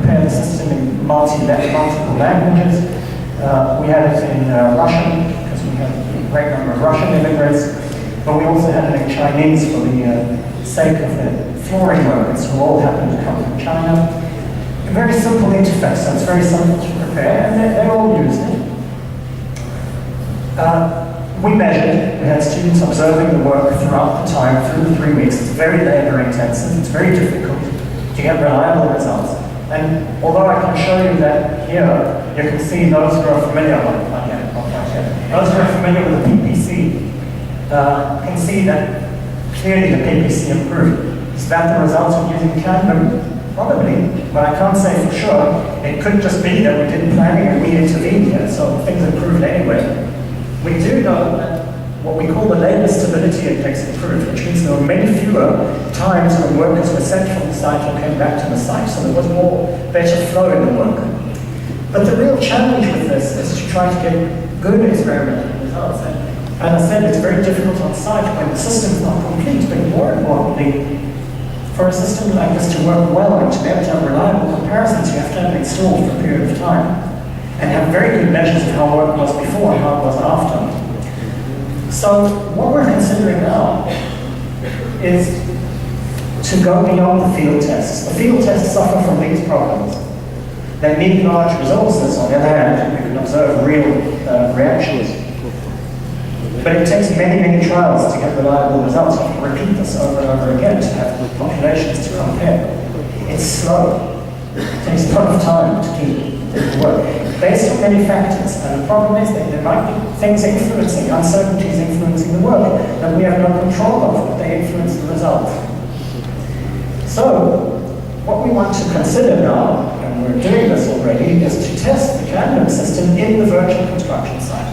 prepare the system in multiple languages. We had it in Russian, because we had a great number of Russian immigrants, but we also had it in Chinese for the sake of the flooring workers who all happen to come from China. A very simple interface, so it's very simple to prepare, and they all used it. We measured, we had students observing the work throughout the time, through the 3 weeks. It's very labor intensive, it's very difficult to get reliable results. And although I can show you that here, you can see those who are familiar with those who are familiar with the PPC can see that clearly the PPC improved. Is that the result of using Canva? Probably, but I can't say for sure. It could just be that we did planning and we intervened here, so things improved anyway. We do know that what we call the labor stability index improved, which means there were many fewer times when workers were sent from the site or came back to the site, so there was better flow in the work. But the real challenge with this is to try to get good experimental results. And as I said, it's very difficult on site when the system's not complete, but more importantly, for a system like this to work well and to be able to have reliable comparisons, you have to have it installed for a period of time and have very good measures of how work was before and how it was after. So what we're considering now is to go beyond the field tests. The field tests suffer from these problems. They need large resources. On the other hand, we can observe real reactions. But it takes many, many trials to get reliable results. You have to repeat this over and over again to have populations to compare. It's slow. It takes a lot of time to keep it work. Based on many factors, and the problem is that there might be things influencing, uncertainties influencing the work that we have no control of, but they influence the result. So, what we want to consider now, and we're doing this already, is to test the candidate system in the virtual construction site.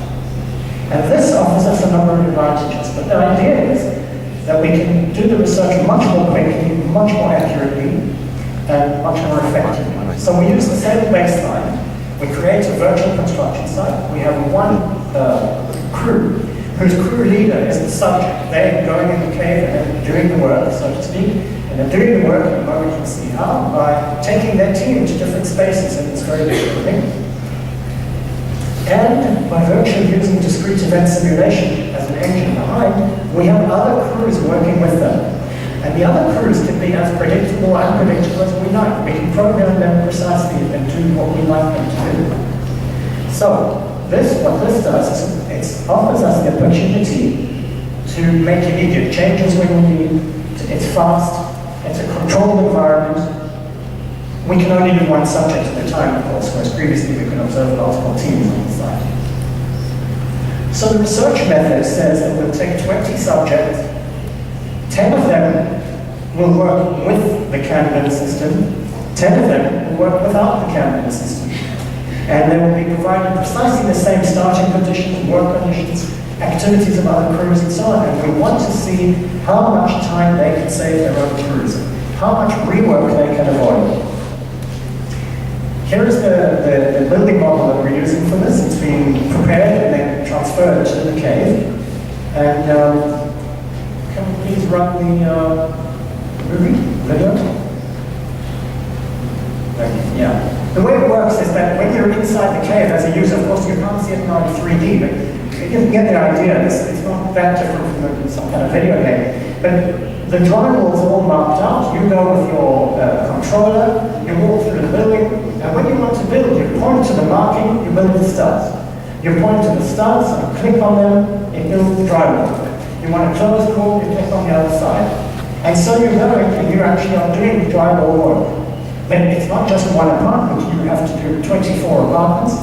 And this offers us a number of advantages, but the idea is that we can do the research much more quickly, much more accurately, and much more effectively. So we use the same baseline. We create a virtual construction site. We have one crew, whose crew leader is the subject. They're going in the cave and doing the work, so to speak. And they're doing the work, and we can see how, by taking their team to different spaces in this very big building. And by virtue of using discrete event simulation as an engine behind, we have other crews working with them. And the other crews can be as predictable or unpredictable as we like. We can program them precisely and do what we like them to do. So, what this does is it offers us the opportunity to make immediate changes when we need. It's fast, it's a controlled environment. We can only do one subject at a time, of course, whereas previously we could observe multiple teams on the site. So the research method says that we'll take 20 subjects, 10 of them will work with the candidate system, 10 of them will work without the candidate system. And they will be provided precisely the same starting conditions, work conditions, activities of other crews and so on. And we want to see how much time they can save their own crews, how much rework they can avoid. Here is the building model that we're using for this. It's been prepared and then transferred to the cave. And can we please run the video? Yeah. The way it works is that when you're inside the cave as a user, of course you can't see it now in 3D, but you can get the idea. It's not that different from some kind of video game. But the drawing walls are all marked out. You go with your controller, you walk through the building, and when you want to build, you point to the marking, you build the studs. You point to the studs and click on them, it builds the drywall. You want to close the wall, you click on the other side. And so you're going and you actually are doing drywall work. But it's not just one apartment, you have to do 24 apartments.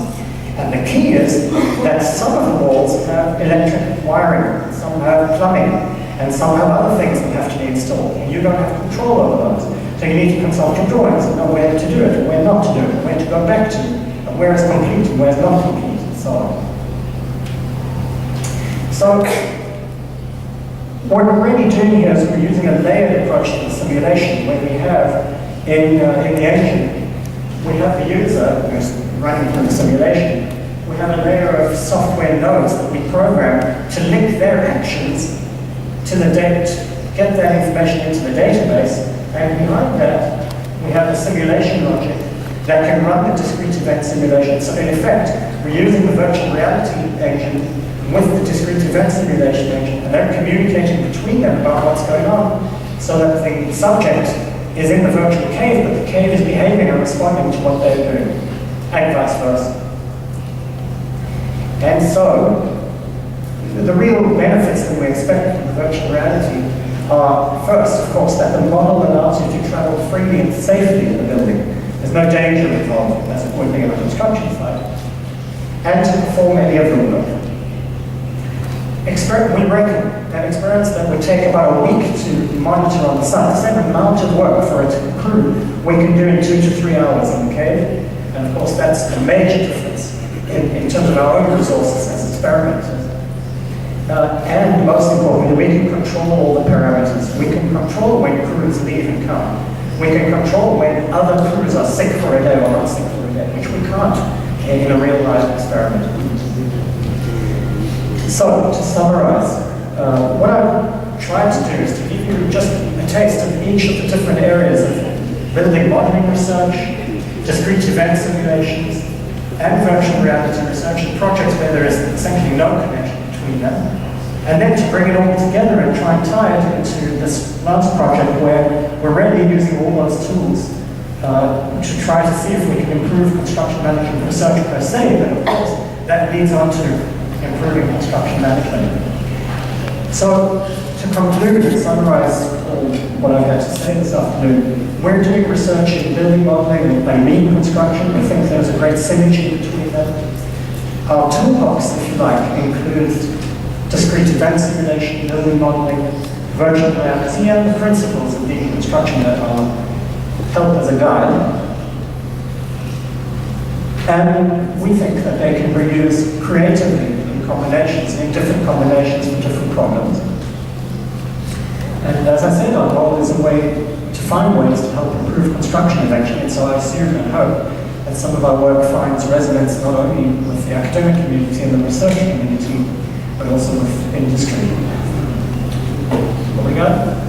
And the key is that some of the walls have electric wiring, some have plumbing, and some have other things that have to be installed. And you don't have control over those. So you need to consult your drawings and know where to do it, and where not to do it, and where to go back to, and where is complete and where is not complete, and so on. So, what we're really doing here is we're using a layered approach to the simulation, where we have, in the engine, we have the user who's running through the simulation. We have a layer of software nodes that we program to link their actions to the data, get that information into the database, and behind that, we have the simulation logic that can run the discrete event simulation. So in effect, we're using the virtual reality engine with the discrete event simulation engine, and they're communicating between them about what's going on, so that the subject is in the virtual cave, but the cave is behaving and responding to what they're doing, and vice versa. And so, the real benefits that we expect from the virtual reality are, first, of course, that the model allows you to travel freely and safely in the building. There's no danger involved, as it would be on a construction site, and to perform any of the work. We reckon that experiments that would take about a week to monitor on the site, the same amount of work for it to improve, we can do in 2 to 3 hours in the cave. And of course, that's a major difference in terms of our own resources as experimenters. And most importantly, we can control all the parameters. We can control when crews leave and come. We can control when other crews are sick for a day or not sick for a day, which we can't in a real-life experiment. So, to summarize, what I've tried to do is to give you just a taste of each of the different areas of building modeling research, discrete event simulations, and virtual reality research, and projects where there is essentially no connection between them. And then to bring it all together and try and tie it into this last project where we're really using all those tools to try to see if we can improve construction management research per se, but of course that leads on to improving construction management. So, to conclude and summarize what I've had to say this afternoon, we're doing research in building modeling and lean construction. We think there's a great synergy between them. Our toolbox, if you like, includes discrete event simulation, building modeling, virtual reality, and the principles of lean construction that help as a guide. And we think that they can be used creatively in combinations, in different combinations for different problems. And as I said, our goal is a way to find ways to help improve construction eventually. And so I assume and hope that some of our work finds resonance not only with the academic community and the research community, but also with industry. Obrigado.